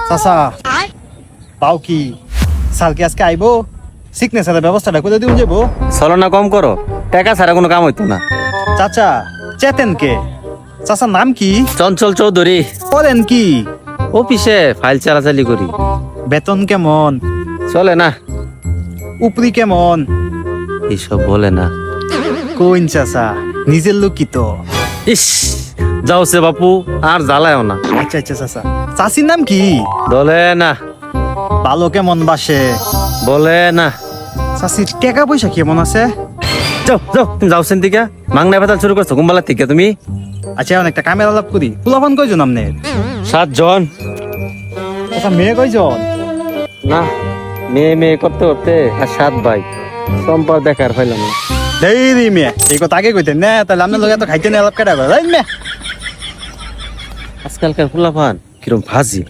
চাচা পাও কি সালকে আজকে আইবো সিগনেচারের ব্যবস্থাটা করে দিন যাবো। চলো না কম করো, টাকা ছাড়া কোনো কাম হইতো না। চাচা চেতেন কে? চাচার নাম কি? চঞ্চল চৌধুরী। করেন কি? অফিসে ফাইল চালাচালি করি। বেতন কেমন? চলে না। উপরি কেমন? এইসব বলে না। কইন চাচা নিজের লোক কি তো। ইস, যাও সে বাপু, আর জ্বালায়ও না। আচ্ছা আচ্ছা চাচা, চাচির নাম কি? বলে না। ভালো কেমন বাসে? বলে না। চাচির টাকা পয়সা কেমন আছে? যাও যাও, তুমি যাও সেন থেকে। মাংনা বেতাল শুরু করছো কুম্বালার থেকে তুমি। আচ্ছা অনেকটা কামের আলাপ করি। ফুলাফান কয়জন আপনার? 7 জন। আচ্ছা মেয়ে কয়জন? না, মেয়ে মেয়ে করতে করতে আর 7 ভাই। সম্পদ দেখার পাইলাম না। দেরি মেয়ে এই কথা আগে কইতেন না, তাহলে আপনার লোক এত খাইতে না আলাপ কেটে মেয়ে। আজকালকার ফুলাফান কিরম ভাজি।